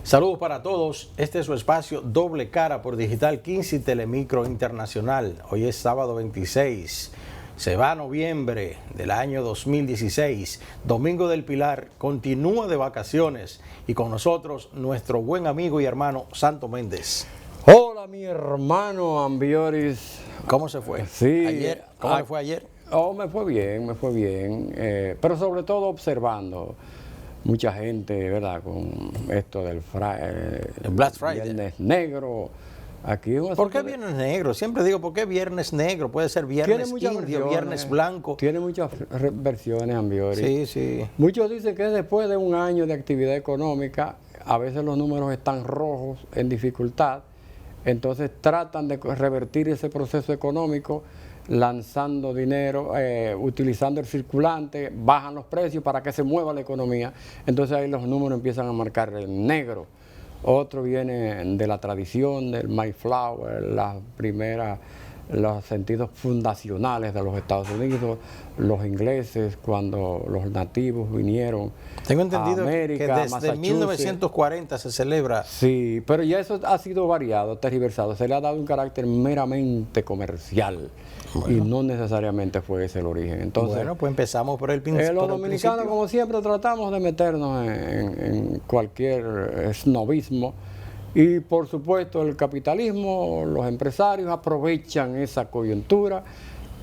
Saludos para todos, este es su espacio Doble Cara por Digital 15 y Telemicro Internacional. Hoy es sábado 26, se va noviembre del año 2016. Domingo del Pilar continúa de vacaciones y con nosotros nuestro buen amigo y hermano Santo Méndez. Hola mi hermano Ambioris. ¿Cómo se fue? Sí. Ayer, ¿cómo le fue ayer? Oh, me fue bien, pero sobre todo observando mucha gente, ¿verdad? Con esto del el Black Friday. Viernes Negro. Aquí ¿Por qué Viernes Negro? Siempre digo, ¿por qué Viernes Negro? Puede ser Viernes Indio, Viernes Blanco. Tiene muchas versiones, Ambioris. Sí, sí. Muchos dicen que después de un año de actividad económica, a veces los números están rojos, en dificultad, entonces tratan de revertir ese proceso económico lanzando dinero, utilizando el circulante, bajan los precios para que se mueva la economía. Entonces ahí los números empiezan a marcar el negro. Otro viene de la tradición del Mayflower, los sentidos fundacionales de los Estados Unidos, los ingleses cuando los nativos vinieron. Tengo entendido a América, que desde 1940 se celebra. Sí, pero ya eso ha sido variado, tergiversado. Se le ha dado un carácter meramente comercial. Bueno. Y no necesariamente fue ese el origen. Entonces, bueno, pues empezamos por el principio. Los dominicanos, como siempre, tratamos de meternos en cualquier snobismo. Y por supuesto el capitalismo, los empresarios aprovechan esa coyuntura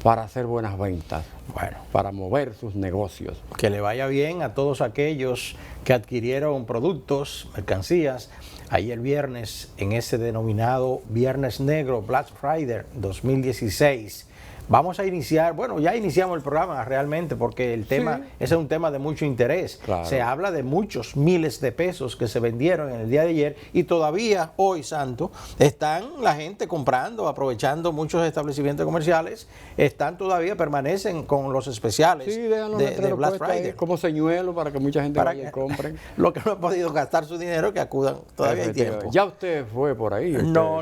para hacer buenas ventas, bueno, para mover sus negocios. Que le vaya bien a todos aquellos que adquirieron productos, mercancías, ayer viernes en ese denominado Viernes Negro, Black Friday 2016. Vamos a iniciar, bueno, ya iniciamos el programa realmente porque el tema, ese es un tema de mucho interés. Claro. Se habla de muchos miles de pesos que se vendieron en el día de ayer y todavía hoy, Santo, están la gente comprando, aprovechando muchos establecimientos comerciales, permanecen con los especiales de Black Friday. Como señuelo para que mucha gente vaya y compre. Lo que no ha podido gastar su dinero, que acudan, todavía hay tiempo. Ya usted fue por ahí. No,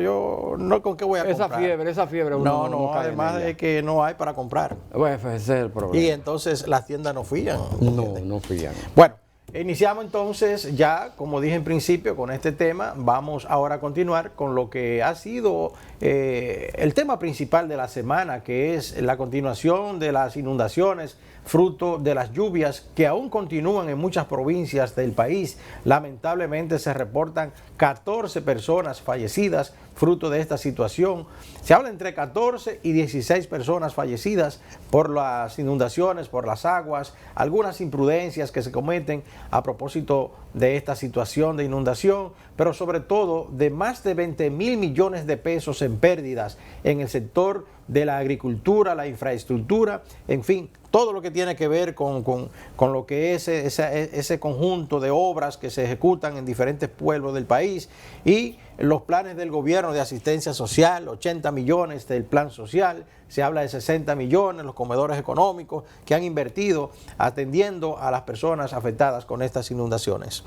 yo no, ¿con qué voy a comprar? Esa fiebre. No, además de que no hay para comprar. Bueno, ese es el problema. Y entonces las tiendas no fían. No fían. Bueno, iniciamos entonces ya, como dije en principio, con este tema. Vamos ahora a continuar con lo que ha sido el tema principal de la semana, que es la continuación de las inundaciones, fruto de las lluvias que aún continúan en muchas provincias del país. Lamentablemente se reportan 14 personas fallecidas fruto de esta situación. Se habla entre 14 y 16 personas fallecidas por las inundaciones, por las aguas, algunas imprudencias que se cometen a propósito de esta situación de inundación, pero sobre todo de más de 20.000 millones de pesos en pérdidas en el sector de la agricultura, la infraestructura, en fin, todo lo que tiene que ver con lo que es ese conjunto de obras que se ejecutan en diferentes pueblos del país y los planes del gobierno de asistencia social, 80 millones del plan social, se habla de 60 millones, los comedores económicos que han invertido atendiendo a las personas afectadas con estas inundaciones.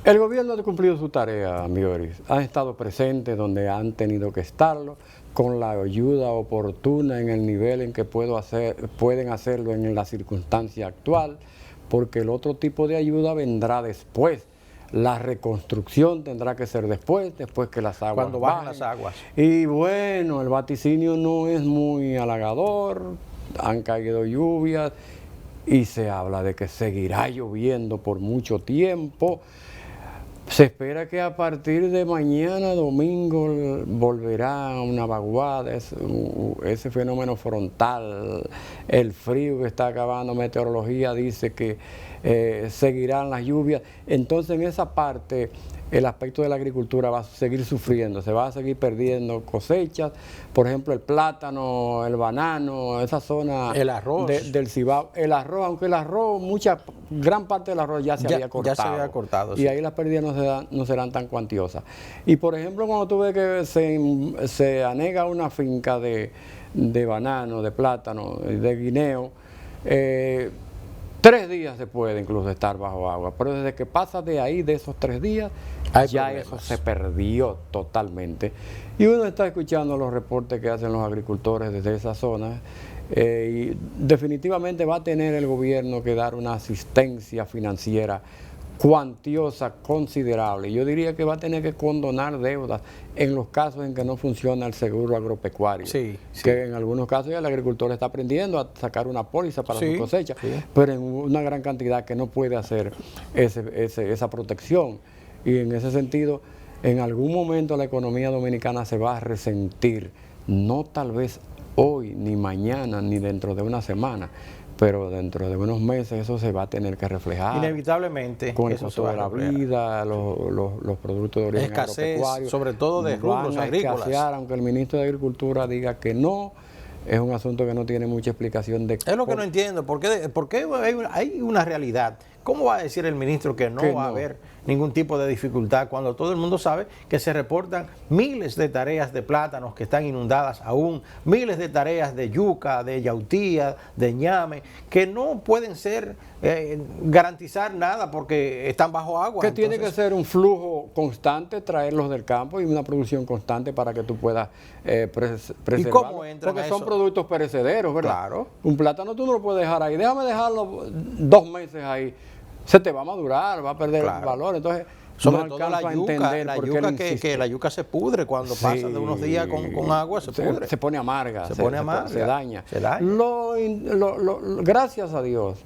El gobierno ha cumplido su tarea, Ambioris. Han estado presentes donde han tenido que estarlo, con la ayuda oportuna en el nivel en que pueden hacerlo en la circunstancia actual, porque el otro tipo de ayuda vendrá después. La reconstrucción tendrá que ser después que las aguas cuando bajen las aguas. Y bueno, el vaticinio no es muy halagador, han caído lluvias y se habla de que seguirá lloviendo por mucho tiempo. Se espera que a partir de mañana, domingo, volverá una vaguada, ese fenómeno frontal, el frío que está acabando, meteorología dice que seguirán las lluvias. Entonces en esa parte el aspecto de la agricultura va a seguir sufriendo, se va a seguir perdiendo cosechas, por ejemplo el plátano, el banano, esa zona el arroz del Cibao, el arroz, aunque el arroz, gran parte del arroz ya se había cortado. Y ahí las pérdidas no serán tan cuantiosas. Y por ejemplo cuando tú ves que se anega una finca de banano, de plátano, de guineo, 3 días se puede incluso estar bajo agua, pero desde que pasa de ahí, de esos 3 días, ya eso se perdió totalmente. Y uno está escuchando los reportes que hacen los agricultores desde esa zona y definitivamente va a tener el gobierno que dar una asistencia financiera cuantiosa, considerable. Yo diría que va a tener que condonar deudas en los casos en que no funciona el seguro agropecuario. Sí, sí. Que en algunos casos ya el agricultor está aprendiendo a sacar una póliza para Sí, su cosecha, sí. pero en una gran cantidad que no puede hacer esa protección. Y en ese sentido, en algún momento la economía dominicana se va a resentir, no tal vez hoy, ni mañana, ni dentro de una semana, pero dentro de unos meses eso se va a tener que reflejar. Inevitablemente, Con el eso se costo va de a la reflejar. vida, los productos de origen Escasez, agropecuario, sobre todo de rubros van a agrícolas. escasear, aunque el ministro de Agricultura diga que no. Es un asunto que no tiene mucha explicación de Es lo que no entiendo. ¿Por qué hay una realidad? ¿Cómo va a decir el ministro que no va a haber ningún tipo de dificultad cuando todo el mundo sabe que se reportan miles de tareas de plátanos que están inundadas aún, miles de tareas de yuca, de yautía, de ñame, que no pueden ser garantizar nada porque están bajo agua? Que tiene que ser un flujo constante, traerlos del campo y una producción constante para que tú puedas preservarlos. ¿Y cómo entran Porque a son eso? productos perecederos, ¿verdad? Claro. Un plátano tú no lo puedes dejar ahí. Déjame dejarlo 2 meses ahí. Se te va a madurar, va a perder el valor. Entonces, sobre no todo alcanzo a entender la por qué yuca él insiste. que la yuca se pudre cuando Sí, pasa de unos días con agua, se pudre. Se pone amarga, Se pone amarga, se daña. se daña. Gracias a Dios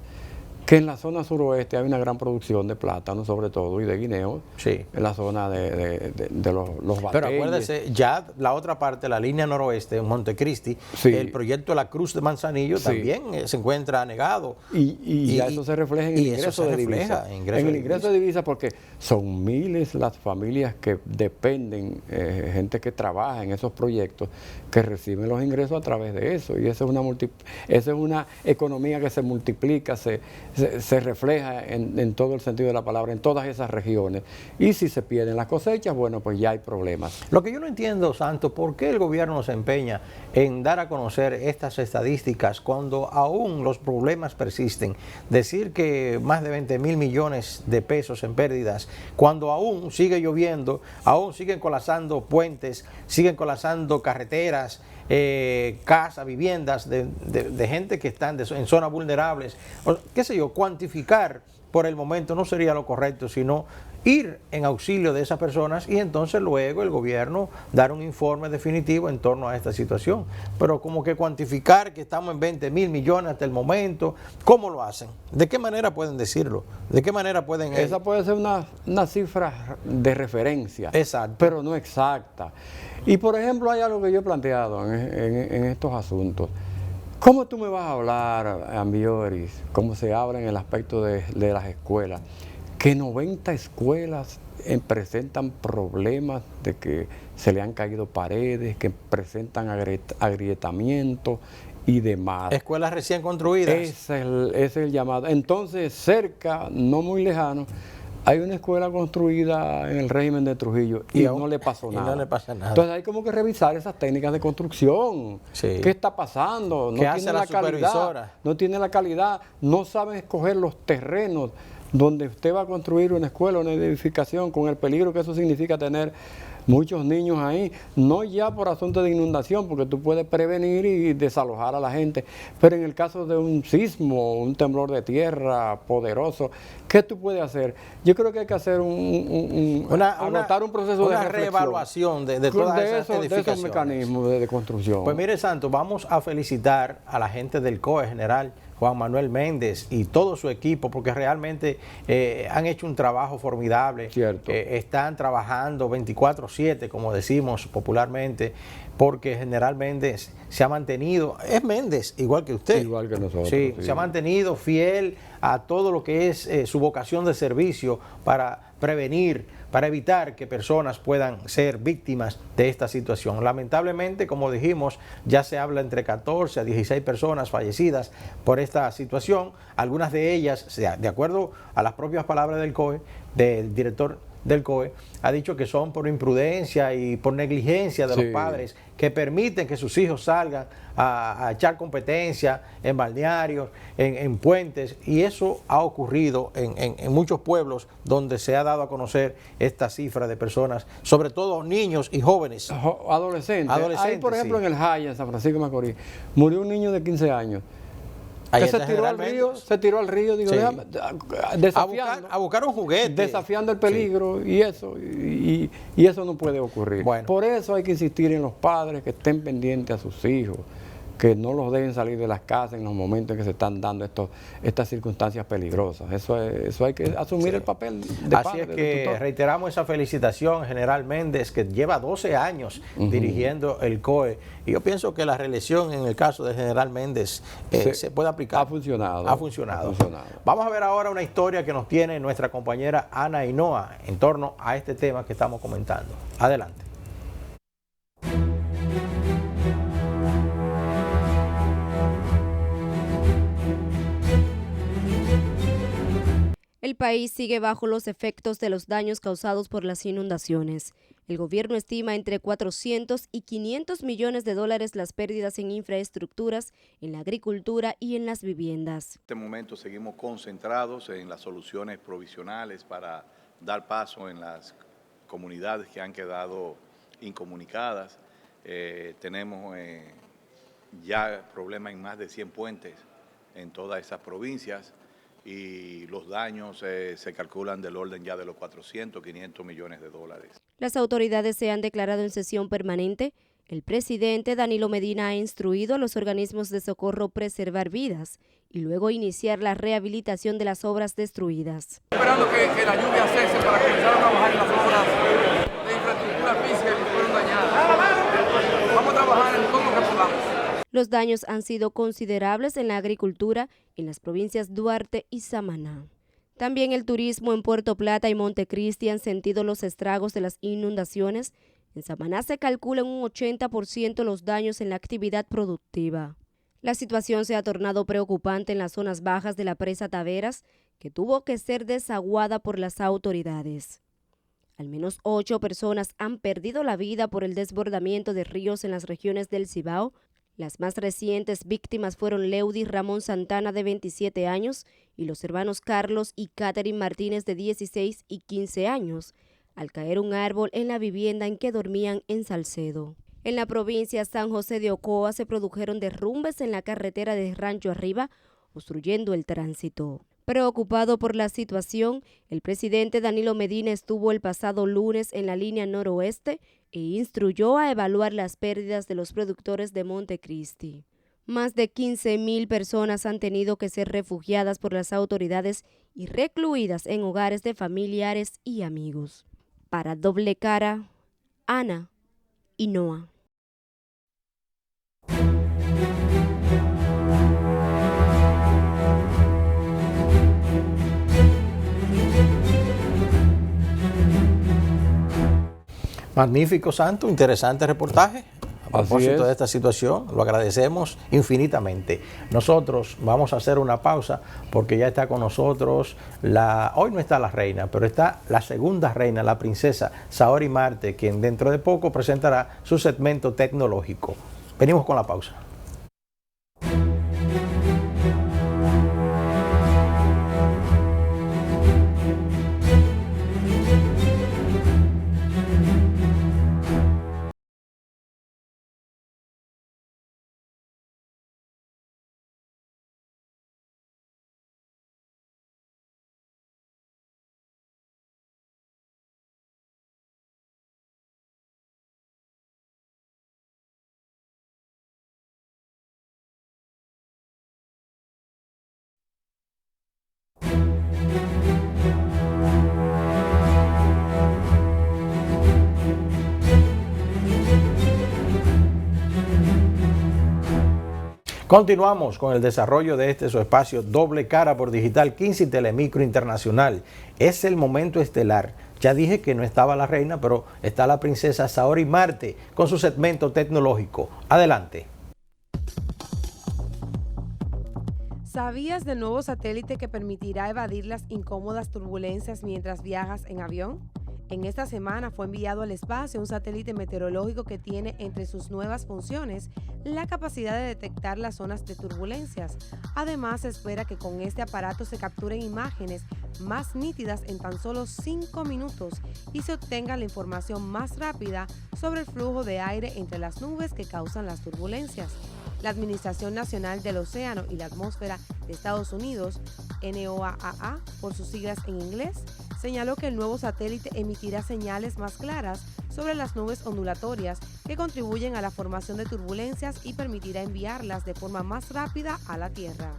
que en la zona suroeste hay una gran producción de plátano, sobre todo, y de guineo, Sí. en la zona de los Pero batalles. acuérdese, ya la otra parte, la línea noroeste, en Montecristi, Sí. el proyecto de la Cruz de Manzanillo Sí. también se encuentra anegado. Y ya eso se refleja en el y eso ingreso se de refleja divisa. ingreso En el de ingreso de divisa, porque son miles las familias que dependen, gente que trabaja en esos proyectos, que reciben los ingresos a través de eso. Y esa es una economía que se multiplica, se refleja en todo el sentido de la palabra, en todas esas regiones. Y si se pierden las cosechas, bueno, pues ya hay problemas. Lo que yo no entiendo, Santos, ¿por qué el gobierno se empeña en dar a conocer estas estadísticas cuando aún los problemas persisten? Decir que más de 20.000 millones de pesos en pérdidas, cuando aún sigue lloviendo, aún siguen colapsando puentes, siguen colapsando carreteras, casas, viviendas de gente que están en zonas vulnerables, o, qué sé yo, cuantificar por el momento no sería lo correcto, sino ir en auxilio de esas personas y entonces luego el gobierno dar un informe definitivo en torno a esta situación. Pero como que cuantificar que estamos en 20.000 millones hasta el momento, ¿cómo lo hacen? ¿De qué manera pueden decirlo? ¿De qué manera pueden...? Esa puede ser una cifra de referencia, Exacto. pero no exacta. Y por ejemplo, hay algo que yo he planteado en estos asuntos. ¿Cómo tú me vas a hablar, Ambioris, cómo se habla en el aspecto de las escuelas, que 90 escuelas presentan problemas de que se le han caído paredes, que presentan agrietamientos y demás? Escuelas recién construidas. Ese es el llamado. Entonces, cerca, no muy lejano, hay una escuela construida en el régimen de Trujillo y no le pasó nada. No le pasa nada. Entonces hay como que revisar esas técnicas de construcción. Sí. ¿Qué está pasando? No ¿Qué hace tiene la la calidad. supervisora? No tiene la calidad. No saben escoger los terrenos donde usted va a construir una escuela, una edificación, con el peligro que eso significa tener muchos niños ahí, no ya por asunto de inundación, porque tú puedes prevenir y desalojar a la gente, pero en el caso de un sismo, un temblor de tierra poderoso, ¿qué tú puedes hacer? Yo creo que hay que hacer anotar un proceso de reflexión, reevaluación de todas esas edificaciones. de esos mecanismos de construcción. Pues mire, Santos, vamos a felicitar a la gente del COE general, Juan Manuel Méndez y todo su equipo, porque realmente han hecho un trabajo formidable. Cierto. Están trabajando 24/7, como decimos popularmente, porque General Méndez se ha mantenido, es Méndez, igual que usted. Igual que nosotros. Sí, se ha mantenido fiel a todo lo que es su vocación de servicio para prevenir, para evitar que personas puedan ser víctimas de esta situación. Lamentablemente, como dijimos, ya se habla entre 14 a 16 personas fallecidas por esta situación. Algunas de ellas, de acuerdo a las propias palabras del COE, del director del COE, ha dicho que son por imprudencia y por negligencia de los padres que permiten que sus hijos salgan a echar competencia en balnearios, en puentes, y eso ha ocurrido en muchos pueblos donde se ha dado a conocer esta cifra de personas, sobre todo niños y jóvenes. Adolescentes. Ahí, por ejemplo, en el Jaya, en San Francisco de Macorís, murió un niño de 15 años Ahí Que se está tiró al General río, Méndez. se tiró al río, digo, Sí. déjame, desafiando, A buscar un juguete. desafiando el peligro y eso no puede ocurrir. Bueno. Por eso hay que insistir en los padres que estén pendientes a sus hijos, que no los dejen salir de las casas en los momentos en que se están dando estas circunstancias peligrosas. Eso hay que asumir el papel de Así padre, es de que tutor. reiteramos esa felicitación, General Méndez, que lleva 12 años dirigiendo el COE. Y yo pienso que la reelección en el caso de General Méndez se puede aplicar. Ha funcionado. Ha funcionado. Ha funcionado. Vamos a ver ahora una historia que nos tiene nuestra compañera Ana Ainhoa en torno a este tema que estamos comentando. Adelante. El país sigue bajo los efectos de los daños causados por las inundaciones. El gobierno estima entre 400 y 500 millones de dólares las pérdidas en infraestructuras, en la agricultura y en las viviendas. En este momento seguimos concentrados en las soluciones provisionales para dar paso en las comunidades que han quedado incomunicadas. Tenemos ya problemas en más de 100 puentes en todas esas provincias y los daños se calculan del orden ya de los 400, 500 millones de dólares. Las autoridades se han declarado en sesión permanente. El presidente Danilo Medina ha instruido a los organismos de socorro preservar vidas y luego iniciar la rehabilitación de las obras destruidas. Esperando que la lluvia cese para comenzar a trabajar en las obras de infraestructura física que fueron dañadas. Vamos a trabajar en todo lo que podamos. Los daños han sido considerables en la agricultura en las provincias Duarte y Samaná. También el turismo en Puerto Plata y Montecristi han sentido los estragos de las inundaciones. En Samaná se calculan un 80% los daños en la actividad productiva. La situación se ha tornado preocupante en las zonas bajas de la presa Taveras, que tuvo que ser desaguada por las autoridades. Al menos 8 personas han perdido la vida por el desbordamiento de ríos en las regiones del Cibao. Las más recientes víctimas fueron Leudy Ramón Santana, de 27 años, y los hermanos Carlos y Catherine Martínez, de 16 y 15 años, al caer un árbol en la vivienda en que dormían en Salcedo. En la provincia San José de Ocoa se produjeron derrumbes en la carretera de Rancho Arriba, obstruyendo el tránsito. Preocupado por la situación, el presidente Danilo Medina estuvo el pasado lunes en la línea noroeste e instruyó a evaluar las pérdidas de los productores de Montecristi. Más de 15,000 personas han tenido que ser refugiadas por las autoridades y recluidas en hogares de familiares y amigos. Para Doble Cara, Ana Ainhoa. Magnífico, Santo, interesante reportaje. A propósito de esta situación, lo agradecemos infinitamente. Nosotros vamos a hacer una pausa porque ya está con nosotros hoy no está la reina, pero está la segunda reina, la princesa Saori Marte, quien dentro de poco presentará su segmento tecnológico. Venimos con la pausa. Continuamos con el desarrollo de su espacio Doble Cara por Digital 15 y Telemicro Internacional. Es el momento estelar. Ya dije que no estaba la reina, pero está la princesa Saori Marte con su segmento tecnológico. Adelante. ¿Sabías del nuevo satélite que permitirá evadir las incómodas turbulencias mientras viajas en avión? En esta semana fue enviado al espacio un satélite meteorológico que tiene entre sus nuevas funciones la capacidad de detectar las zonas de turbulencias. Además, se espera que con este aparato se capturen imágenes más nítidas en tan solo 5 minutos y se obtenga la información más rápida sobre el flujo de aire entre las nubes que causan las turbulencias. La Administración Nacional del Océano y la Atmósfera de Estados Unidos, NOAA por sus siglas en inglés, señaló que el nuevo satélite emitirá señales más claras sobre las nubes ondulatorias que contribuyen a la formación de turbulencias y permitirá enviarlas de forma más rápida a la Tierra.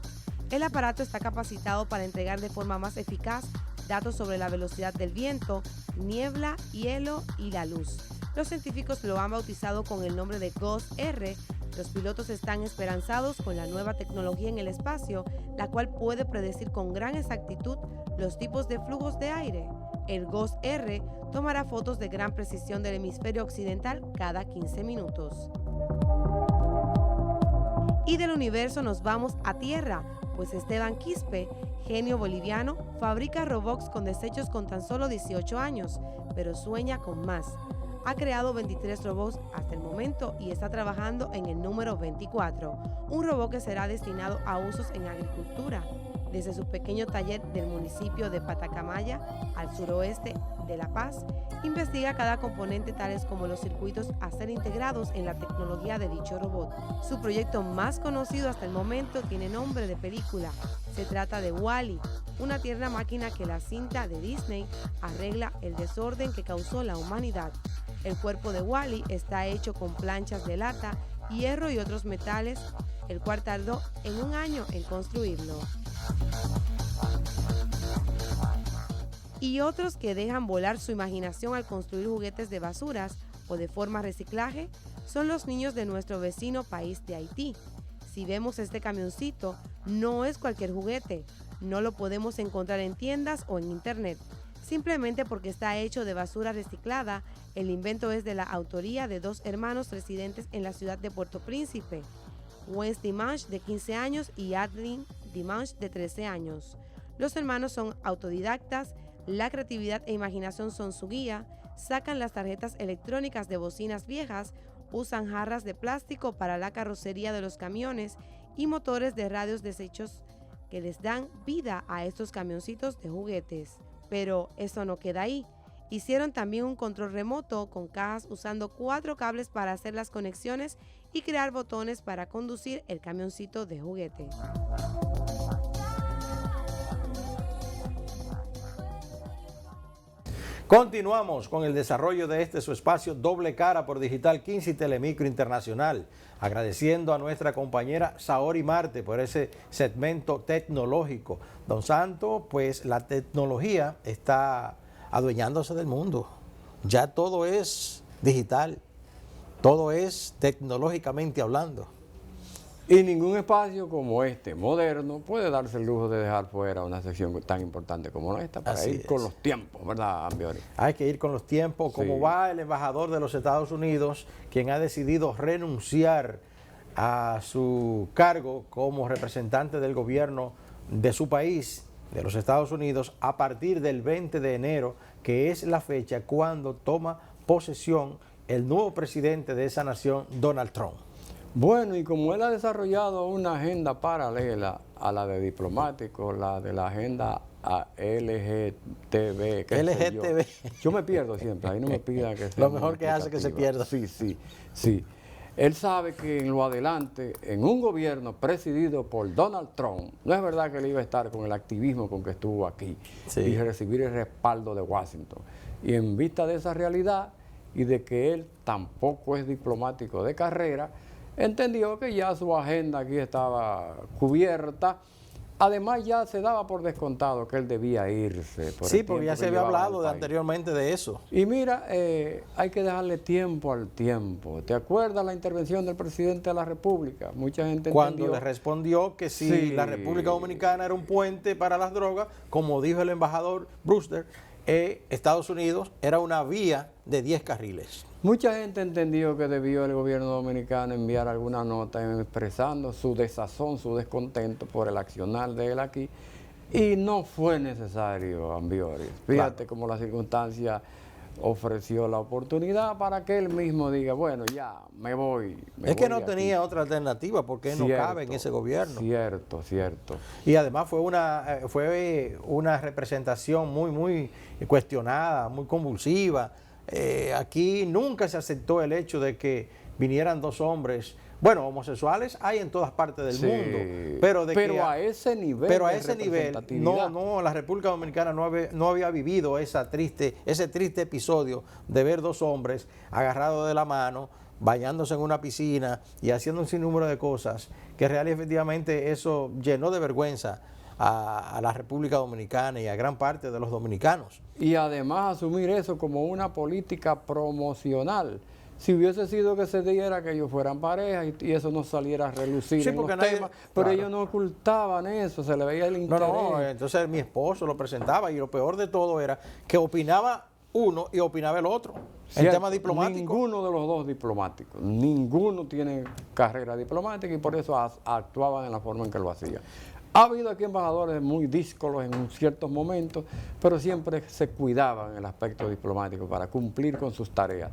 El aparato está capacitado para entregar de forma más eficaz datos sobre la velocidad del viento, niebla, hielo y la luz. Los científicos lo han bautizado con el nombre de GOES-R. Los pilotos están esperanzados con la nueva tecnología en el espacio, la cual puede predecir con gran exactitud los tipos de flujos de aire. El GOES-R tomará fotos de gran precisión del hemisferio occidental cada 15 minutos. Y del universo nos vamos a Tierra, pues Esteban Quispe, genio boliviano, fabrica robots con desechos con tan solo 18 años, pero sueña con más. Ha creado 23 robots hasta el momento y está trabajando en el número 24, un robot que será destinado a usos en agricultura. Desde su pequeño taller del municipio de Patacamaya, al suroeste de La Paz, investiga cada componente tales como los circuitos a ser integrados en la tecnología de dicho robot. Su proyecto más conocido hasta el momento tiene nombre de película. Se trata de WALL-E, una tierna máquina que la cinta de Disney arregla el desorden que causó la humanidad. El cuerpo de WALL-E está hecho con planchas de lata, hierro y otros metales, el cual tardó en 1 año en construirlo. Y otros que dejan volar su imaginación al construir juguetes de basuras o de forma reciclaje son los niños de nuestro vecino país de Haití. Si vemos este camioncito, no es cualquier juguete, no lo podemos encontrar en tiendas o en internet. Simplemente porque está hecho de basura reciclada, el invento es de la autoría de 2 hermanos residentes en la ciudad de Puerto Príncipe, Wes Dimanche, de 15 años, y Adeline Dimanche, de 13 años. Los hermanos son autodidactas, la creatividad e imaginación son su guía, sacan las tarjetas electrónicas de bocinas viejas, usan jarras de plástico para la carrocería de los camiones y motores de radios desechos que les dan vida a estos camioncitos de juguetes. Pero eso no queda ahí. Hicieron también un control remoto con cajas usando 4 cables para hacer las conexiones y crear botones para conducir el camioncito de juguete. Continuamos con el desarrollo de su espacio Doble Cara por Digital 15 y Telemicro Internacional, agradeciendo a nuestra compañera Saori Marte por ese segmento tecnológico. Don Santo, pues la tecnología está adueñándose del mundo. Ya todo es digital, todo es tecnológicamente hablando. Y ningún espacio como este, moderno, puede darse el lujo de dejar fuera una sección tan importante como esta para Así ir es. con los tiempos, ¿verdad, Ambiori? Hay que ir con los tiempos, como Sí. va el embajador de los Estados Unidos, quien ha decidido renunciar a su cargo como representante del gobierno de su país, de los Estados Unidos, a partir del 20 de enero, que es la fecha cuando toma posesión el nuevo presidente de esa nación, Donald Trump. Bueno, y como él ha desarrollado una agenda paralela a la de diplomáticos, la de la agenda LGTB, qué sé LGTB. yo me pierdo siempre, ahí no me pidan que sea Lo muy mejor que hace que se explicativa. pierda. Sí. Él sabe que en lo adelante, en un gobierno presidido por Donald Trump, no es verdad que él iba a estar con el activismo con que estuvo aquí Sí. y recibir el respaldo de Washington. Y en vista de esa realidad y de que él tampoco es diplomático de carrera, entendió que ya su agenda aquí estaba cubierta. Además, ya se daba por descontado que él debía irse. Sí, el porque ya tiempo se que había llevaba en hablado el de país. anteriormente de eso. Y mira, hay que dejarle tiempo al tiempo. ¿Te acuerdas la intervención del presidente de la República? Mucha gente Cuando entendió. le respondió que si Sí. la República Dominicana era un puente para las drogas, como dijo el embajador Brewster, Estados Unidos era una vía de 10 carriles. Mucha gente entendió que debió el gobierno dominicano enviar alguna nota expresando su desazón, su descontento por el accionar de él aquí. Y no fue necesario, Ambiori. Fíjate Claro. cómo la circunstancia ofreció la oportunidad para que él mismo diga, bueno, ya, me voy. Es que voy no aquí. tenía otra alternativa porque él no Cierto, cabe en ese gobierno. Cierto. Y además fue una representación muy cuestionada, muy convulsiva. Aquí nunca se aceptó el hecho de que vinieran 2 hombres Bueno, homosexuales hay en todas partes del Sí, mundo, pero a ese nivel pero a de ese nivel no, la República Dominicana no había vivido ese triste episodio de ver dos hombres agarrados de la mano, bañándose en una piscina y haciendo un sinnúmero de cosas que real y efectivamente eso llenó de vergüenza a la República Dominicana y a gran parte de los dominicanos. Y además asumir eso como una política promocional. Si hubiese sido que se diera que ellos fueran pareja y eso no saliera a relucir en los temas, pero ellos no ocultaban eso, se le veía el interés. No, entonces mi esposo lo presentaba y lo peor de todo era que opinaba uno y opinaba el otro. Cierto, en tema diplomático. Ninguno de los dos diplomáticos, ninguno tiene carrera diplomática y por eso actuaban en la forma en que lo hacía. Ha habido aquí embajadores muy díscolos en ciertos momentos, pero siempre se cuidaban en el aspecto diplomático para cumplir con sus tareas.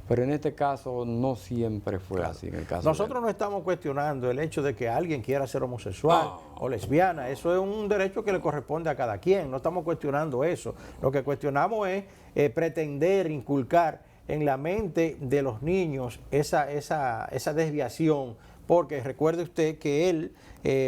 Pero en este caso no siempre fue así. En el caso nosotros no estamos cuestionando el hecho de que alguien quiera ser homosexual o lesbiana. Eso es un derecho que le corresponde a cada quien. No estamos cuestionando eso. Lo que cuestionamos es pretender inculcar en la mente de los niños esa desviación. Porque recuerde usted que él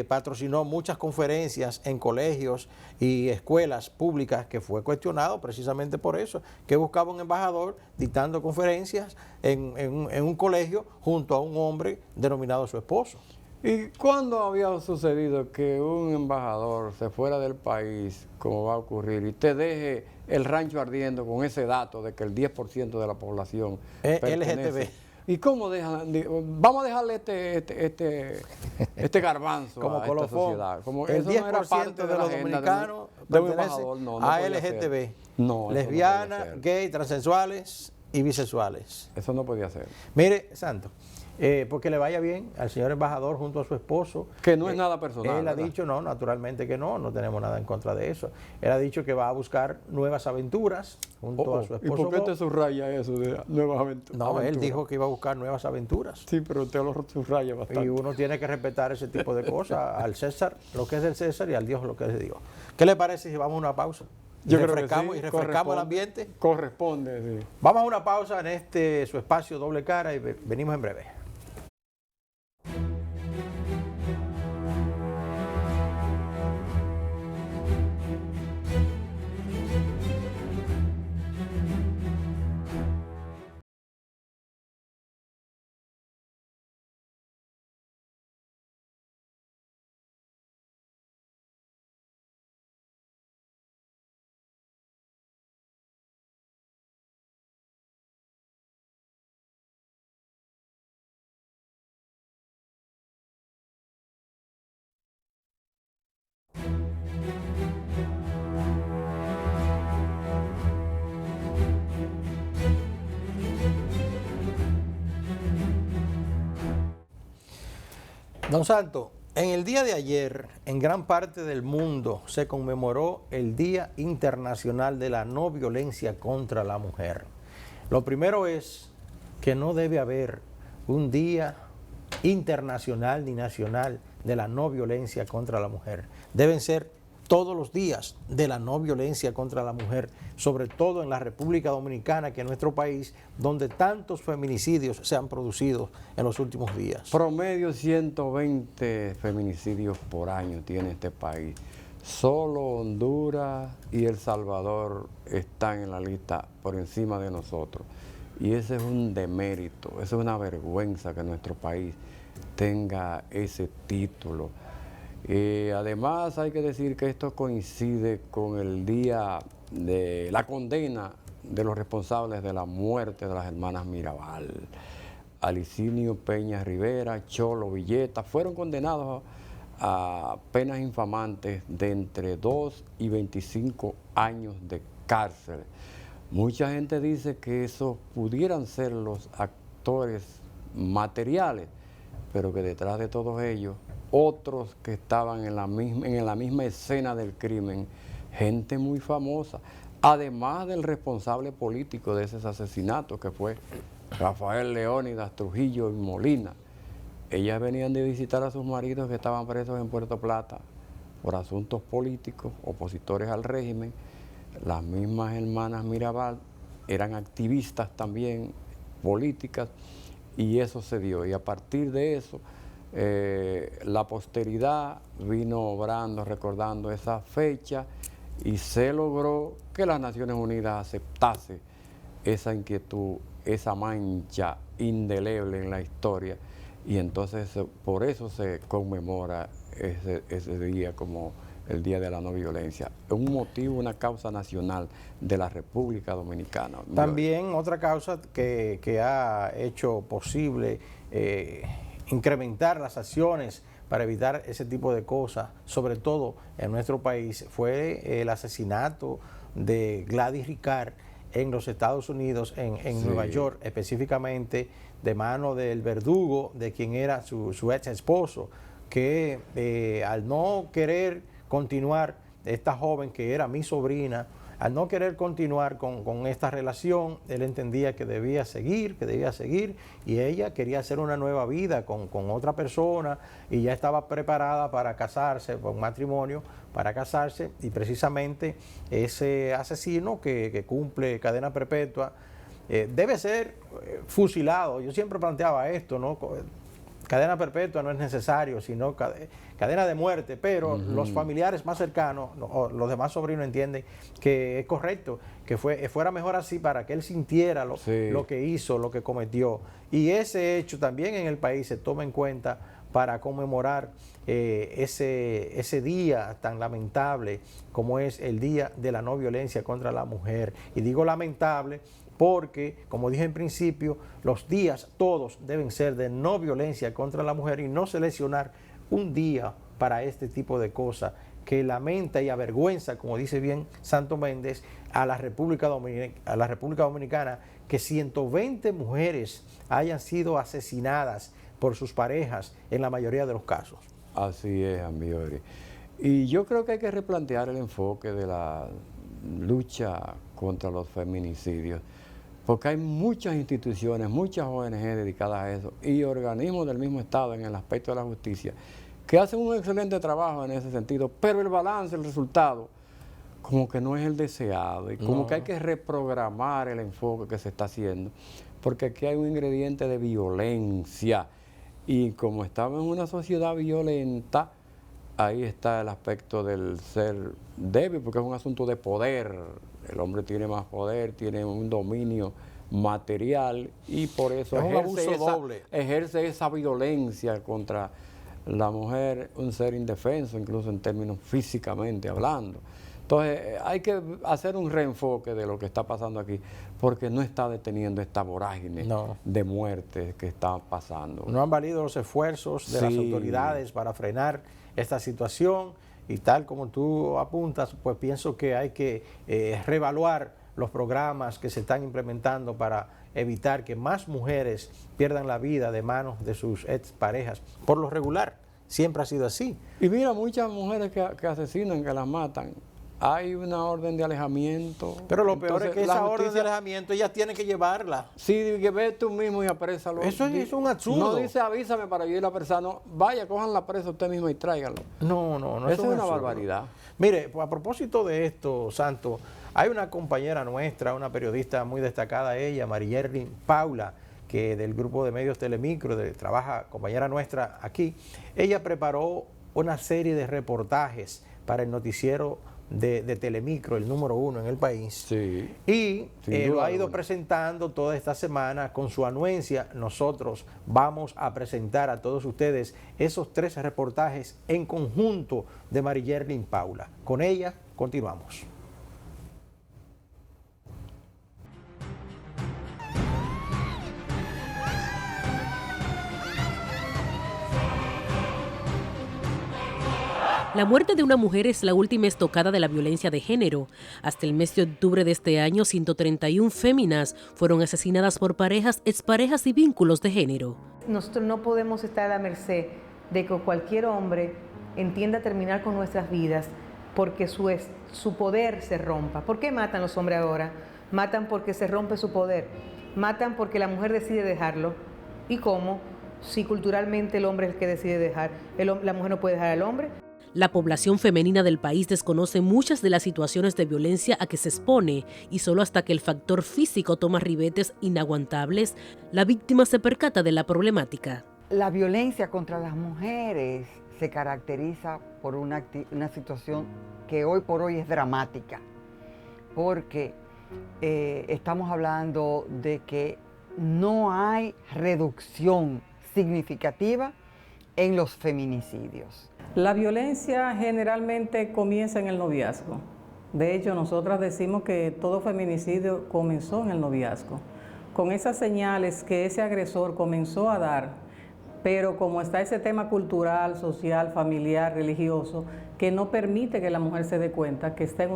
patrocinó muchas conferencias en colegios y escuelas públicas que fue cuestionado precisamente por eso, que buscaba un embajador dictando conferencias en un colegio junto a un hombre denominado su esposo. ¿Y cuándo había sucedido que un embajador se fuera del país, como va a ocurrir, y te deje el rancho ardiendo con ese dato de que el 10% de la población LGTB? ¿Y cómo dejan? Vamos a dejarle este garbanzo como a colofón. Esta sociedad. Como el eso 10% no era parte de los dominicanos pertenece a LGTB, lesbianas, gay, transexuales y bisexuales. Eso no podía ser. Mire, Santo, porque le vaya bien al señor embajador junto a su esposo. Que no es nada personal. Él ha dicho, no, naturalmente que no tenemos nada en contra de eso. Él ha dicho que va a buscar nuevas aventuras junto a su esposo. ¿Y por qué te subraya eso de nuevas aventuras? No, él dijo que iba a buscar nuevas aventuras. Sí, pero usted lo subraya bastante. Y uno tiene que respetar ese tipo de cosas, al César lo que es del César y al Dios lo que es de Dios. ¿Qué le parece si vamos a una pausa? Yo creo que sí, y refrescamos el ambiente. Corresponde, sí. Vamos a una pausa en su espacio Doble Cara y venimos en breve. Don Santo, en el día de ayer, en gran parte del mundo, se conmemoró el Día Internacional de la No Violencia contra la Mujer. Lo primero es que no debe haber un Día Internacional ni Nacional de la No Violencia contra la Mujer. Deben ser todos los días de la no violencia contra la mujer, sobre todo en la República Dominicana, que es nuestro país, donde tantos feminicidios se han producido en los últimos días. Promedio 120 feminicidios por año tiene este país. Solo Honduras y El Salvador están en la lista por encima de nosotros. Y ese es un demérito, eso es una vergüenza que nuestro país tenga ese título. Además hay que decir que esto coincide con el día de la condena de los responsables de la muerte de las hermanas Mirabal. Alicinio Peña Rivera, Cholo Villeta, fueron condenados a penas infamantes de entre 2 y 25 años de cárcel. Mucha gente dice que esos pudieran ser los actores materiales, pero que detrás de todos ellos, otros que estaban en la misma escena del crimen, gente muy famosa, además del responsable político de esos asesinatos, que fue Rafael Leónidas Trujillo y Molina. Ellas venían de visitar a sus maridos que estaban presos en Puerto Plata por asuntos políticos, opositores al régimen. Las mismas hermanas Mirabal eran activistas también políticas y eso se dio. Y a partir de eso, la posteridad vino obrando, recordando esa fecha, y se logró que las Naciones Unidas aceptase esa inquietud, esa mancha indeleble en la historia, y entonces por eso se conmemora ese día como el Día de la No Violencia. Es un motivo, una causa nacional de la República Dominicana. También otra causa que ha hecho posible incrementar las acciones para evitar ese tipo de cosas, sobre todo en nuestro país, fue el asesinato de Gladys Ricard en los Estados Unidos, en Nueva York, específicamente de mano del verdugo de quien era su ex esposo, que al no querer continuar, esta joven que era mi sobrina, al no querer continuar con esta relación, él entendía que debía seguir, y ella quería hacer una nueva vida con otra persona, y ya estaba preparada para casarse, con matrimonio, para casarse, y precisamente ese asesino que cumple cadena perpetua debe ser fusilado. Yo siempre planteaba esto, ¿no? Cadena perpetua no es necesario, sino cadena de muerte, pero los familiares más cercanos, los demás sobrinos entienden que es correcto, que fuera mejor así para que él sintiera lo que hizo, lo que cometió. Y ese hecho también en el país se toma en cuenta para conmemorar ese día tan lamentable como es el Día de la No Violencia contra la Mujer. Y digo lamentable porque, como dije en principio, los días todos deben ser de no violencia contra la mujer y no seleccionar un día para este tipo de cosas que lamenta y avergüenza, como dice bien Santo Méndez, a la República Dominicana, que 120 mujeres hayan sido asesinadas por sus parejas en la mayoría de los casos. Así es, Ambiori. Y yo creo que hay que replantear el enfoque de la lucha contra los feminicidios, porque hay muchas instituciones, muchas ONG dedicadas a eso y organismos del mismo Estado en el aspecto de la justicia que hacen un excelente trabajo en ese sentido, pero el balance, el resultado, como que no es el deseado, y como que hay que reprogramar el enfoque que se está haciendo, porque aquí hay un ingrediente de violencia, y como estamos en una sociedad violenta, ahí está el aspecto del ser débil, porque es un asunto de poder. El hombre tiene más poder, tiene un dominio material, y por eso ejerce esa violencia contra la mujer, un ser indefenso, incluso en términos físicamente hablando. Entonces hay que hacer un reenfoque de lo que está pasando aquí, porque no está deteniendo esta vorágine de muerte que está pasando. No han valido los esfuerzos de las autoridades para frenar esta situación, y tal como tú apuntas, pues pienso que hay que reevaluar los programas que se están implementando para evitar que más mujeres pierdan la vida de manos de sus exparejas. Por lo regular, siempre ha sido así. Y mira, muchas mujeres que asesinan, que las matan, hay una orden de alejamiento. Pero lo peor es que esa orden de alejamiento ellas tienen que llevarla. Sí, que ve tú mismo y aprésalo. Eso es un absurdo. No dice avísame para yo ir a presa, no, vaya, cojan la presa usted mismo y tráiganlo. No. Eso es una barbaridad. Mire, pues a propósito de esto, Santo, hay una compañera nuestra, una periodista muy destacada, ella, Mariyerlin Paula, que del grupo de medios Telemicro, trabaja, compañera nuestra aquí. Ella preparó una serie de reportajes para el noticiero de Telemicro, el número 1 en el país. Sí, y lo ha ido presentando toda esta semana con su anuencia. Nosotros vamos a presentar a todos ustedes esos 3 reportajes en conjunto de Mariyerlin Paula. Con ella continuamos. La muerte de una mujer es la última estocada de la violencia de género. Hasta el mes de octubre de este año, 131 féminas fueron asesinadas por parejas, exparejas y vínculos de género. Nosotros no podemos estar a la merced de que cualquier hombre entienda terminar con nuestras vidas porque su poder se rompa. ¿Por qué matan los hombres ahora? Matan porque se rompe su poder. Matan porque la mujer decide dejarlo. ¿Y cómo? Si culturalmente el hombre es el que decide dejar, la mujer no puede dejar al hombre. La población femenina del país desconoce muchas de las situaciones de violencia a que se expone y solo hasta que el factor físico toma ribetes inaguantables, la víctima se percata de la problemática. La violencia contra las mujeres se caracteriza por una situación que hoy por hoy es dramática, porque estamos hablando de que no hay reducción significativa en los feminicidios. La violencia generalmente comienza en el noviazgo. De hecho, nosotras decimos que todo feminicidio comenzó en el noviazgo, con esas señales que ese agresor comenzó a dar, pero como está ese tema cultural, social, familiar, religioso, que no permite que la mujer se dé cuenta que está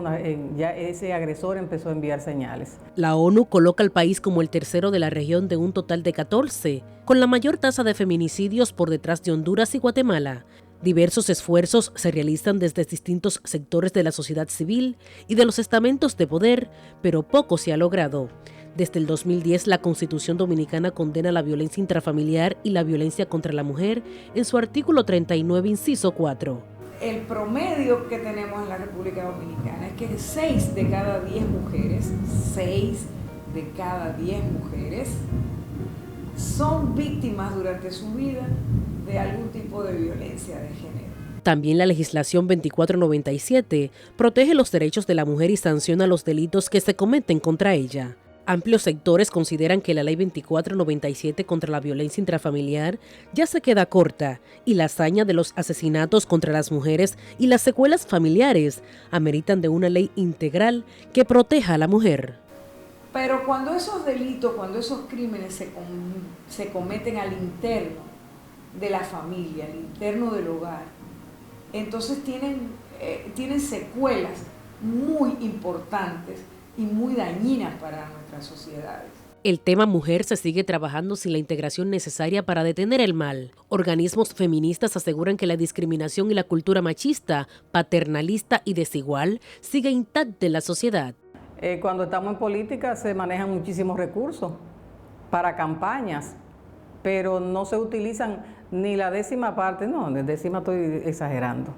ya ese agresor empezó a enviar señales. La ONU coloca al país como el tercero de la región de un total de 14, con la mayor tasa de feminicidios por detrás de Honduras y Guatemala. Diversos esfuerzos se realizan desde distintos sectores de la sociedad civil y de los estamentos de poder, pero poco se ha logrado. Desde el 2010, la Constitución Dominicana condena la violencia intrafamiliar y la violencia contra la mujer en su artículo 39, inciso 4. El promedio que tenemos en la República Dominicana es que 6 de cada 10 mujeres, 6 de cada 10 mujeres son víctimas durante su vida de algún tipo de violencia de género. También la legislación 2497 protege los derechos de la mujer y sanciona los delitos que se cometen contra ella. Amplios sectores consideran que la Ley 2497 contra la violencia intrafamiliar ya se queda corta y la hazaña de los asesinatos contra las mujeres y las secuelas familiares ameritan de una ley integral que proteja a la mujer. Pero cuando esos delitos, cuando esos crímenes se cometen al interno de la familia, al interno del hogar, entonces tienen secuelas muy importantes y muy dañinas para nuestras sociedades. El tema mujer se sigue trabajando sin la integración necesaria para detener el mal. Organismos feministas aseguran que la discriminación y la cultura machista, paternalista y desigual sigue intacta en la sociedad. Cuando estamos en política se manejan muchísimos recursos para campañas, pero no se utilizan ni la 10ª parte, no, de 10ª estoy exagerando,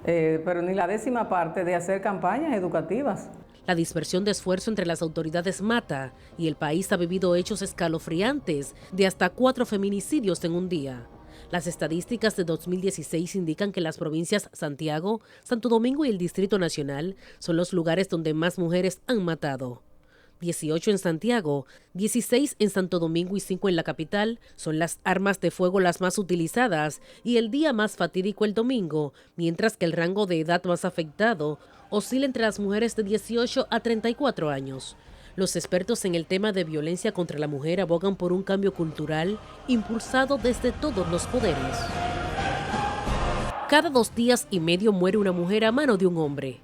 pero ni la 10ª parte de hacer campañas educativas. La dispersión de esfuerzo entre las autoridades mata y el país ha vivido hechos escalofriantes de hasta 4 feminicidios en un día. Las estadísticas de 2016 indican que las provincias Santiago, Santo Domingo y el Distrito Nacional son los lugares donde más mujeres han matado. 18 en Santiago, 16 en Santo Domingo y 5 en la capital son las armas de fuego las más utilizadas y el día más fatídico el domingo, mientras que el rango de edad más afectado oscila entre las mujeres de 18 a 34 años. Los expertos en el tema de violencia contra la mujer abogan por un cambio cultural impulsado desde todos los poderes. Cada 2 días y medio muere una mujer a mano de un hombre.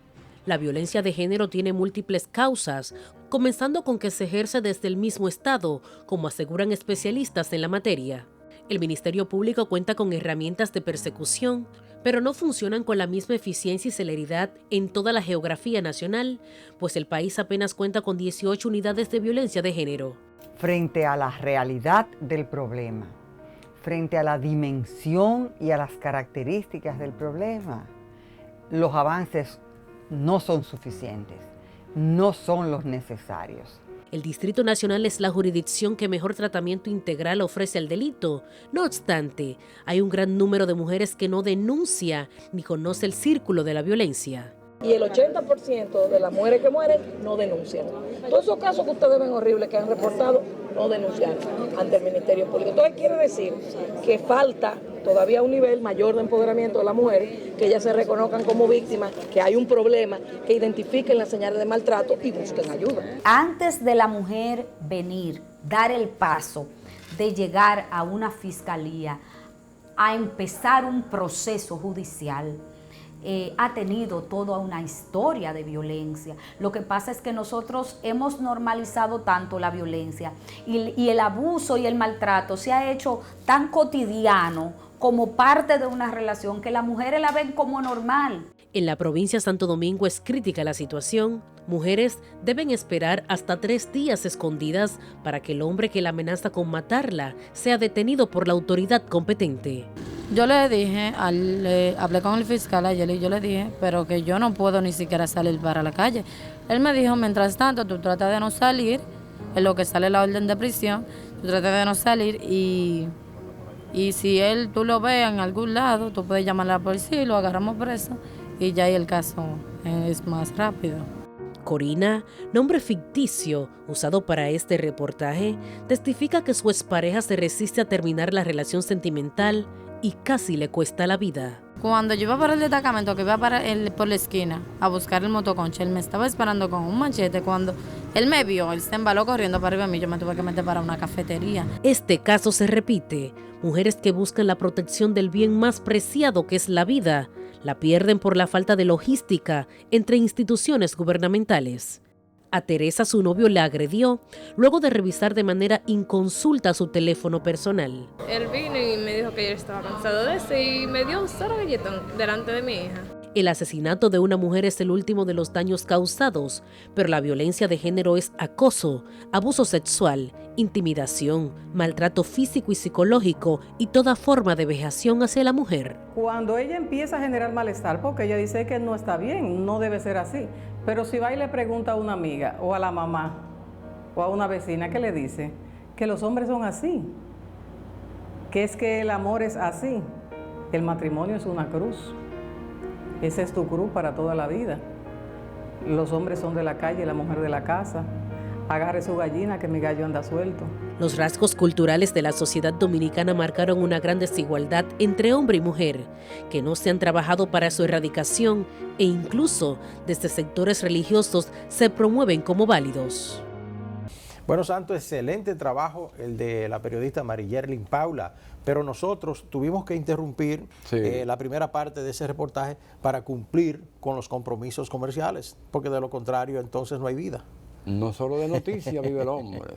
La violencia de género tiene múltiples causas, comenzando con que se ejerce desde el mismo Estado, como aseguran especialistas en la materia. El Ministerio Público cuenta con herramientas de persecución, pero no funcionan con la misma eficiencia y celeridad en toda la geografía nacional, pues el país apenas cuenta con 18 unidades de violencia de género. Frente a la realidad del problema, frente a la dimensión y a las características del problema, los avances no son suficientes, no son los necesarios. El Distrito Nacional es la jurisdicción que mejor tratamiento integral ofrece al delito. No obstante, hay un gran número de mujeres que no denuncia ni conoce el círculo de la violencia. Y el 80% de las mujeres que mueren no denuncian. Todos esos casos que ustedes ven horribles que han reportado, no denunciaron ante el Ministerio Público. Entonces quiere decir que falta todavía un nivel mayor de empoderamiento de las mujeres, que ellas se reconozcan como víctimas, que hay un problema, que identifiquen las señales de maltrato y busquen ayuda. Antes de la mujer venir, dar el paso de llegar a una fiscalía, a empezar un proceso judicial, ha tenido toda una historia de violencia. Lo que pasa es que nosotros hemos normalizado tanto la violencia y el abuso y el maltrato se ha hecho tan cotidiano como parte de una relación que las mujeres la ven como normal. En la provincia de Santo Domingo es crítica la situación. Mujeres deben esperar hasta 3 días escondidas para que el hombre que la amenaza con matarla sea detenido por la autoridad competente. Yo le dije, hablé con el fiscal ayer y yo le dije, pero que yo no puedo ni siquiera salir para la calle. Él me dijo, mientras tanto, tú tratas de no salir, en lo que sale la orden de prisión, tú tratas de no salir y si tú lo ves en algún lado, tú puedes llamar a la policía y lo agarramos preso y ya ahí el caso es más rápido. Corina, nombre ficticio usado para este reportaje, testifica que su expareja se resiste a terminar la relación sentimental y casi le cuesta la vida. Cuando yo iba para el destacamento, que iba por la esquina a buscar el motoconcho, él me estaba esperando con un machete. Cuando él me vio, él se embaló corriendo para arriba de mí, yo me tuve que meter para una cafetería. Este caso se repite. Mujeres que buscan la protección del bien más preciado que es la vida, la pierden por la falta de logística entre instituciones gubernamentales. A Teresa su novio la agredió luego de revisar de manera inconsulta su teléfono personal. Él vino y me dijo que yo estaba cansado de eso y me dio un solo galletón delante de mi hija. El asesinato de una mujer es el último de los daños causados, pero la violencia de género es acoso, abuso sexual, intimidación, maltrato físico y psicológico y toda forma de vejación hacia la mujer. Cuando ella empieza a generar malestar, porque ella dice que no está bien, no debe ser así, pero si va y le pregunta a una amiga o a la mamá o a una vecina, ¿qué le dice? Que los hombres son así, que es que el amor es así, el matrimonio es una cruz. Esa es tu cruz para toda la vida. Los hombres son de la calle, la mujer de la casa. Agarre su gallina que mi gallo anda suelto. Los rasgos culturales de la sociedad dominicana marcaron una gran desigualdad entre hombre y mujer, que no se han trabajado para su erradicación e incluso desde sectores religiosos se promueven como válidos. Bueno, Santo, excelente trabajo el de la periodista Mariyerlin Paula, pero nosotros tuvimos que interrumpir la primera parte de ese reportaje para cumplir con los compromisos comerciales, porque de lo contrario entonces no hay vida. No solo de noticias vive el hombre.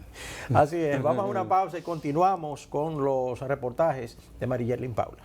Así es, vamos a una pausa y continuamos con los reportajes de Mariyerlin Paula.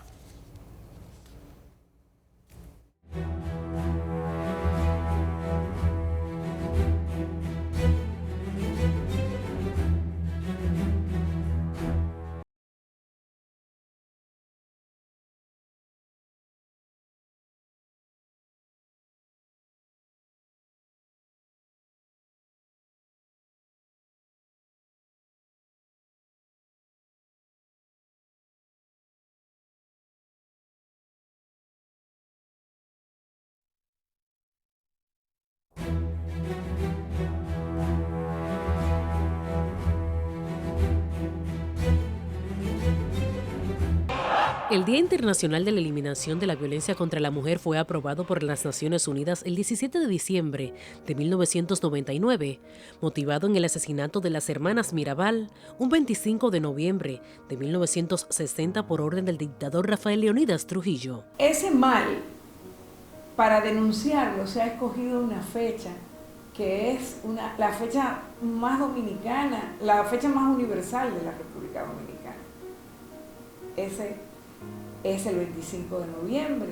El Día Internacional de la Eliminación de la Violencia contra la Mujer fue aprobado por las Naciones Unidas el 17 de diciembre de 1999, motivado en el asesinato de las hermanas Mirabal, un 25 de noviembre de 1960 por orden del dictador Rafael Leónidas Trujillo. Ese mal, para denunciarlo, se ha escogido una fecha que es la fecha más dominicana, la fecha más universal de la República Dominicana. Ese es el 25 de noviembre,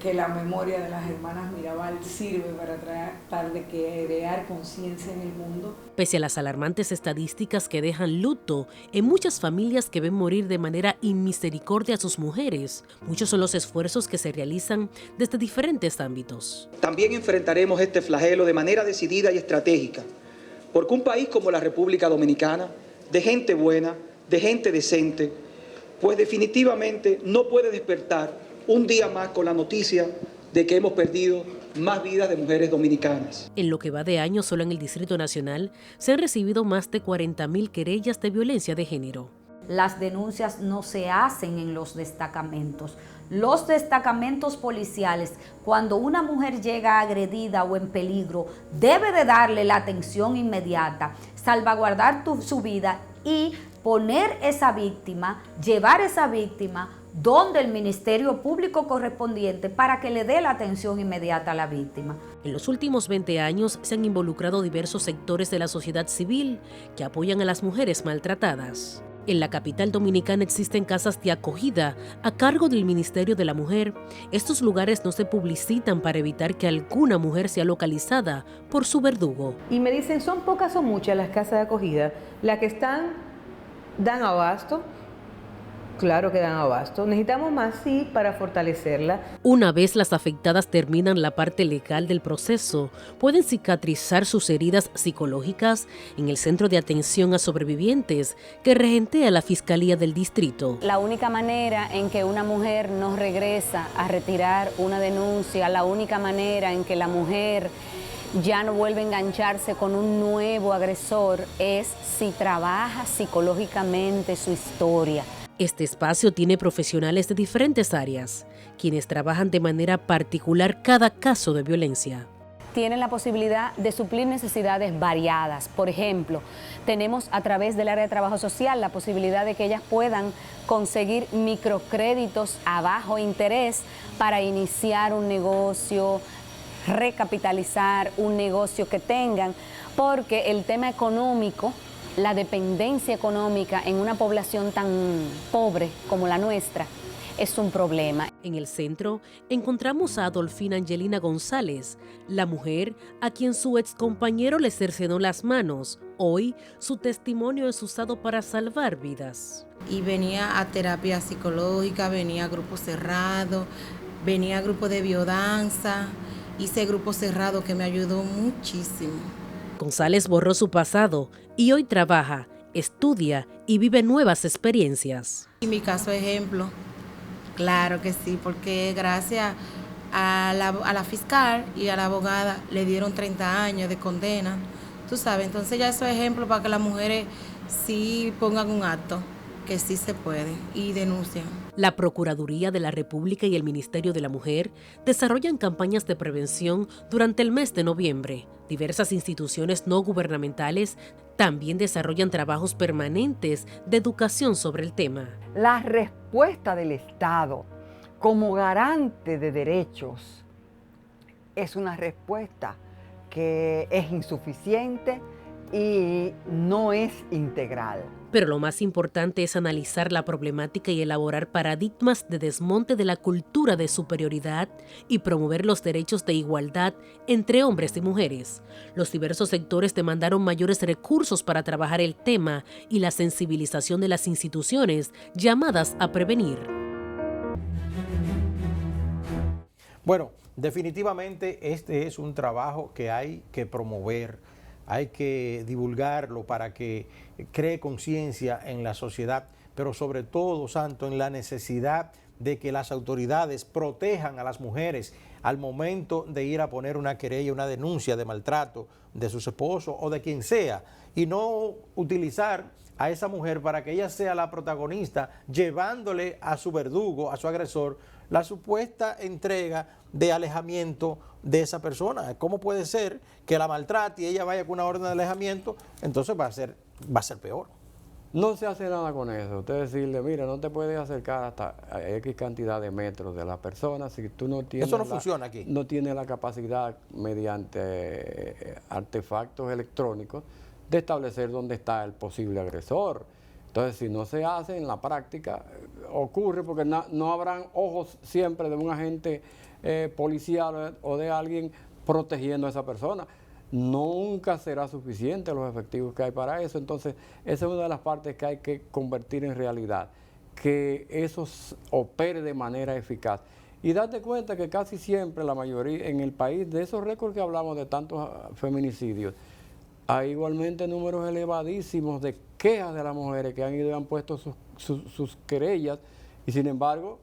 que la memoria de las hermanas Mirabal sirve para tratar de crear conciencia en el mundo. Pese a las alarmantes estadísticas que dejan luto en muchas familias que ven morir de manera inmisericordia a sus mujeres, muchos son los esfuerzos que se realizan desde diferentes ámbitos. También enfrentaremos este flagelo de manera decidida y estratégica, porque un país como la República Dominicana, de gente buena, de gente decente, pues definitivamente no puede despertar un día más con la noticia de que hemos perdido más vidas de mujeres dominicanas. En lo que va de año, solo en el Distrito Nacional se han recibido más de 40.000 querellas de violencia de género. Las denuncias no se hacen en los destacamentos. Los destacamentos policiales, cuando una mujer llega agredida o en peligro, debe de darle la atención inmediata, salvaguardar su vida y poner esa víctima, llevar esa víctima donde el Ministerio Público correspondiente para que le dé la atención inmediata a la víctima. En los últimos 20 años se han involucrado diversos sectores de la sociedad civil que apoyan a las mujeres maltratadas. En la capital dominicana existen casas de acogida a cargo del Ministerio de la Mujer. Estos lugares no se publicitan para evitar que alguna mujer sea localizada por su verdugo. Y me dicen, ¿son pocas o muchas las casas de acogida? Las que dan abasto, Claro que dan abasto. Necesitamos más, sí, para fortalecerla. Una vez las afectadas terminan la parte legal del proceso, pueden cicatrizar sus heridas psicológicas en el Centro de Atención a Sobrevivientes que regentea la Fiscalía del Distrito. La única manera en que una mujer no regresa a retirar una denuncia, la única manera en que la mujer ya no vuelve a engancharse con un nuevo agresor es si trabaja psicológicamente su historia. Este espacio tiene profesionales de diferentes áreas, quienes trabajan de manera particular cada caso de violencia. Tienen la posibilidad de suplir necesidades variadas. Por ejemplo, tenemos a través del área de trabajo social la posibilidad de que ellas puedan conseguir microcréditos a bajo interés para iniciar un negocio, recapitalizar un negocio que tengan, porque el tema económico, la dependencia económica en una población tan pobre como la nuestra es un problema. En el centro encontramos a Adolfina Angelina González, la mujer a quien su excompañero le cercenó las manos. Hoy su testimonio es usado para salvar vidas. Y venía a terapia psicológica, venía a grupo cerrado, venía a grupo de biodanza, hice grupo cerrado que me ayudó muchísimo. González borró su pasado y hoy trabaja, estudia y vive nuevas experiencias. Y mi caso ejemplo, claro que sí, porque gracias a la fiscal y a la abogada le dieron 30 años de condena, tú sabes, entonces ya eso es ejemplo para que las mujeres sí pongan un acto, que sí se puede y denuncian. La Procuraduría de la República y el Ministerio de la Mujer desarrollan campañas de prevención durante el mes de noviembre. Diversas instituciones no gubernamentales también desarrollan trabajos permanentes de educación sobre el tema. La respuesta del Estado como garante de derechos es una respuesta que es insuficiente y no es integral. Pero lo más importante es analizar la problemática y elaborar paradigmas de desmonte de la cultura de superioridad y promover los derechos de igualdad entre hombres y mujeres. Los diversos sectores demandaron mayores recursos para trabajar el tema y la sensibilización de las instituciones llamadas a prevenir. Bueno, definitivamente este es un trabajo que hay que promover. Hay que divulgarlo para que cree conciencia en la sociedad, pero sobre todo, Santo, en la necesidad de que las autoridades protejan a las mujeres al momento de ir a poner una querella, una denuncia de maltrato de sus esposos o de quien sea, y no utilizar a esa mujer para que ella sea la protagonista, llevándole a su verdugo, a su agresor, la supuesta entrega de alejamiento de esa persona. ¿Cómo puede ser que la maltrate y ella vaya con una orden de alejamiento? Entonces va a ser peor. No se hace nada con eso. Usted decirle, mira, no te puedes acercar hasta X cantidad de metros de la persona si tú no tienes... Eso no funciona aquí. No tienes la capacidad mediante artefactos electrónicos de establecer dónde está el posible agresor. Entonces, si no se hace en la práctica, ocurre porque no habrán ojos siempre de un agente policial o de alguien protegiendo a esa persona. Nunca será suficiente los efectivos que hay para eso. Entonces, esa es una de las partes que hay que convertir en realidad, que eso opere de manera eficaz. Y date cuenta que casi siempre la mayoría en el país, de esos récords que hablamos de tantos feminicidios, hay igualmente números elevadísimos de quejas de las mujeres que han ido y han puesto sus querellas y sin embargo,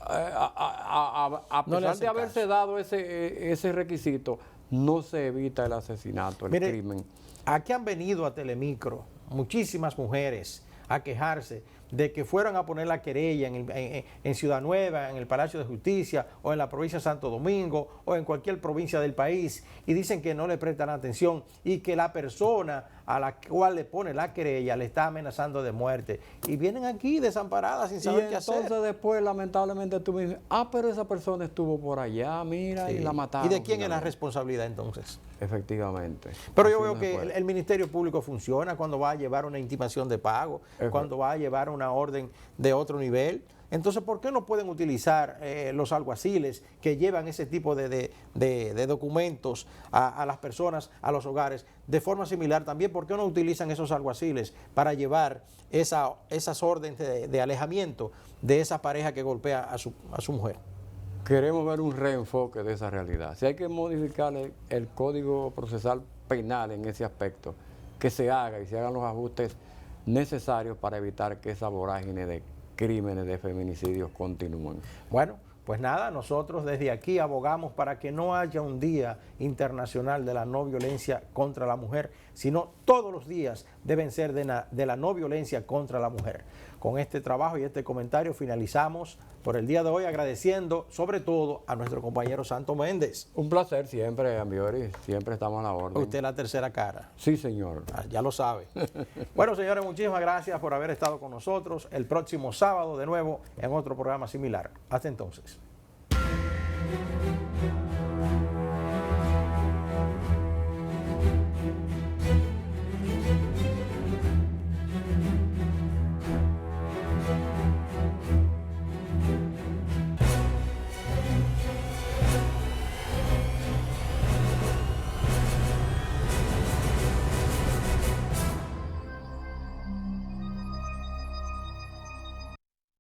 a pesar de haberse dado ese requisito, no se evita el asesinato, el crimen. Aquí han venido a Telemicro muchísimas mujeres a quejarse de que fueron a poner la querella en Ciudad Nueva, en el Palacio de Justicia o en la provincia de Santo Domingo o en cualquier provincia del país y dicen que no le prestan atención y que la persona a la cual le pone la querella le está amenazando de muerte y vienen aquí desamparadas sin saber qué hacer. Y entonces después lamentablemente tú me dices, pero esa persona estuvo por allá, mira, y la mataron. ¿Y de quién es la responsabilidad entonces? Efectivamente. Pero yo veo que el Ministerio Público funciona cuando va a llevar una intimación de pago, cuando va a llevar una orden de otro nivel. Entonces, ¿por qué no pueden utilizar los alguaciles que llevan ese tipo de documentos a las personas, a los hogares? De forma similar también, ¿por qué no utilizan esos alguaciles para llevar esas órdenes de alejamiento de esa pareja que golpea a su mujer? Queremos ver un reenfoque de esa realidad. Si hay que modificar el Código Procesal Penal en ese aspecto, que se haga y se hagan los ajustes necesarios para evitar que esa vorágine de crímenes de feminicidios continúen. Bueno, pues nada, nosotros desde aquí abogamos para que no haya un Día Internacional de la No Violencia contra la Mujer, sino todos los días deben ser de la no violencia contra la mujer. Con este trabajo y este comentario finalizamos por el día de hoy, agradeciendo sobre todo a nuestro compañero Santo Méndez. Un placer siempre, Ambiori, siempre estamos a la orden. Usted es la tercera cara. Sí, señor. Ya lo sabe. Bueno, señores, muchísimas gracias por haber estado con nosotros. El próximo sábado de nuevo en otro programa similar. Hasta entonces.